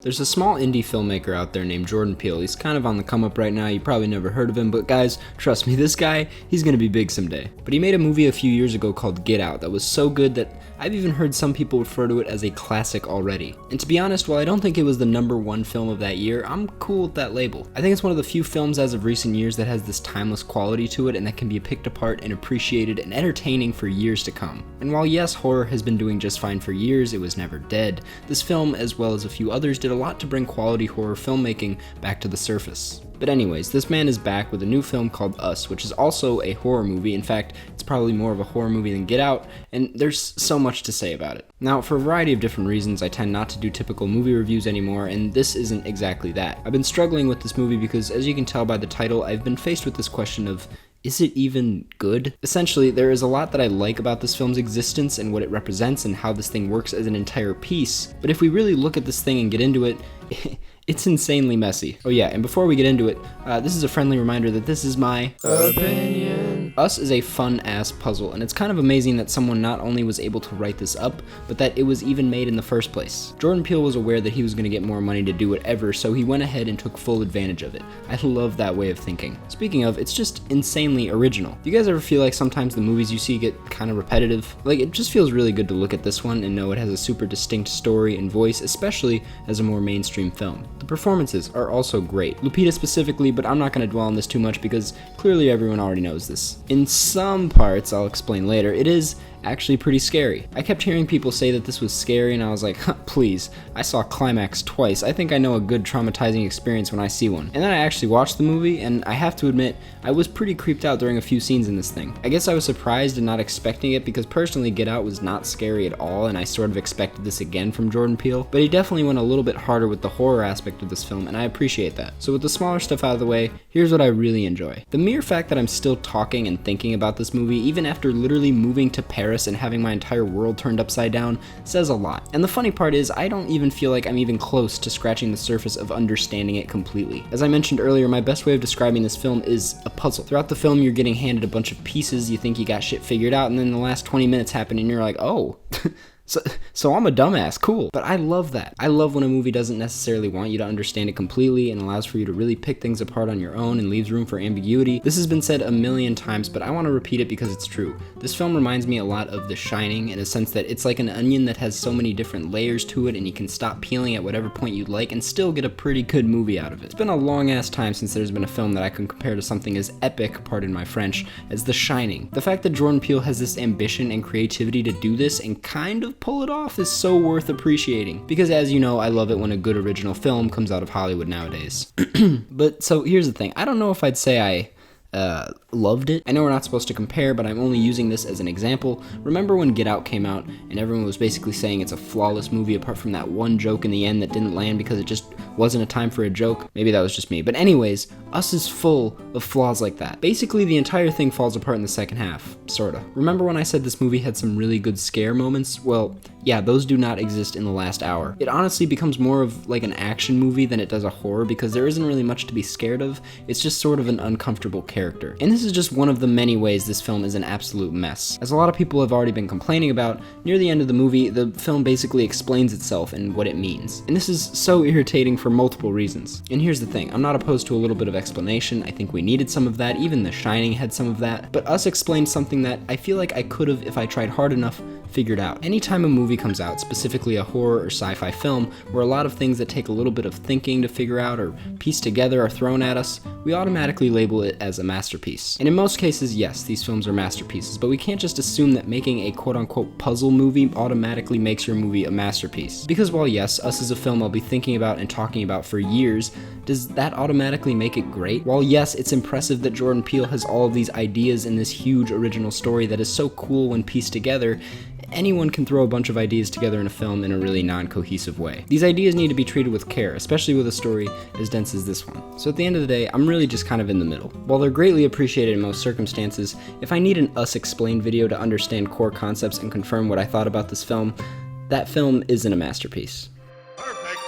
There's a small indie filmmaker out there named Jordan Peele. He's kind of on the come up right now. You probably never heard of him, but guys, trust me, this guy, he's gonna be big someday. But he made a movie a few years ago called Get Out that was so good that I've even heard some people refer to it as a classic already. And to be honest, while I don't think it was the #1 film of that year, I'm cool with that label. I think it's one of the few films as of recent years that has this timeless quality to it and that can be picked apart and appreciated and entertaining for years to come. And while yes, horror has been doing just fine for years, it was never dead, this film, as well as a few others, did a lot to bring quality horror filmmaking back to the surface. But anyways, this man is back with a new film called Us, which is also a horror movie. In fact, it's probably more of a horror movie than Get Out, and there's so much to say about it. Now, for a variety of different reasons, I tend not to do typical movie reviews anymore, and this isn't exactly that. I've been struggling with this movie because, as you can tell by the title, I've been faced with this question of, is it even good? Essentially, there is a lot that I like about this film's existence and what it represents and how this thing works as an entire piece, but if we really look at this thing and get into it, it's insanely messy. Oh yeah, and before we get into it, this is a friendly reminder that this is my opinion. Us is a fun-ass puzzle, and it's kind of amazing that someone not only was able to write this up, but that it was even made in the first place. Jordan Peele was aware that he was going to get more money to do whatever, so he went ahead and took full advantage of it. I love that way of thinking. Speaking of, it's just insanely original. Do you guys ever feel like sometimes the movies you see get kind of repetitive? Like, it just feels really good to look at this one and know it has a super distinct story and voice, especially as a more mainstream film. The performances are also great. Lupita specifically, but I'm not going to dwell on this too much because clearly everyone already knows this. In some parts, I'll explain later, it is actually pretty scary. I kept hearing people say that this was scary and I was like, please, I saw Climax twice. I think I know a good traumatizing experience when I see one. And then I actually watched the movie and I have to admit, I was pretty creeped out during a few scenes in this thing. I guess I was surprised and not expecting it because personally Get Out was not scary at all and I sort of expected this again from Jordan Peele, but he definitely went a little bit harder with the horror aspect of this film and I appreciate that. So with the smaller stuff out of the way, here's what I really enjoy. The mere fact that I'm still talking and thinking about this movie even after literally moving to Paris and having my entire world turned upside down says a lot. And the funny part is, I don't even feel like I'm even close to scratching the surface of understanding it completely. As I mentioned earlier, my best way of describing this film is a puzzle. Throughout the film, you're getting handed a bunch of pieces, you think you got shit figured out, and then the last 20 minutes happen and you're like, oh, So I'm a dumbass, cool. But I love that. I love when a movie doesn't necessarily want you to understand it completely and allows for you to really pick things apart on your own and leaves room for ambiguity. This has been said a million times, but I want to repeat it because it's true. This film reminds me a lot of The Shining in a sense that it's like an onion that has so many different layers to it and you can stop peeling at whatever point you'd like and still get a pretty good movie out of it. It's been a long ass time since there's been a film that I can compare to something as epic, pardon my French, as The Shining. The fact that Jordan Peele has this ambition and creativity to do this and kind of pull it off is so worth appreciating, because as you know, I love it when a good original film comes out of Hollywood nowadays. But so here's the thing, I don't know if I'd say I loved it. I know we're not supposed to compare, but I'm only using this as an example. Remember when Get Out came out and everyone was basically saying it's a flawless movie apart from that one joke in the end that didn't land because it just wasn't a time for a joke? Maybe that was just me. But anyways, Us is full of flaws like that. Basically, the entire thing falls apart in the second half, sorta. Remember when I said this movie had some really good scare moments? Well, yeah, those do not exist in the last hour. It honestly becomes more of like an action movie than it does a horror because there isn't really much to be scared of. It's just sort of an uncomfortable character. And this is just one of the many ways this film is an absolute mess. As a lot of people have already been complaining about, near the end of the movie, the film basically explains itself and what it means. And this is so irritating for multiple reasons. And here's the thing, I'm not opposed to a little bit of explanation. I think we needed some of that. Even The Shining had some of that. But Us explained something that I feel like I could have, if I tried hard enough, figured out. Anytime a movie comes out, specifically a horror or sci-fi film, where a lot of things that take a little bit of thinking to figure out or piece together are thrown at us, we automatically label it as a masterpiece. And in most cases, yes, these films are masterpieces, but we can't just assume that making a quote-unquote puzzle movie automatically makes your movie a masterpiece. Because while yes, Us is a film I'll be thinking about and talking about for years, does that automatically make it great? While yes, it's impressive that Jordan Peele has all of these ideas in this huge original story that is so cool when pieced together, anyone can throw a bunch of ideas together in a film in a really non-cohesive way. These ideas need to be treated with care, especially with a story as dense as this one. So at the end of the day, I'm really just kind of in the middle. While they're greatly appreciated in most circumstances, if I need an Us Explained video to understand core concepts and confirm what I thought about this film, that film isn't a masterpiece. Perfect.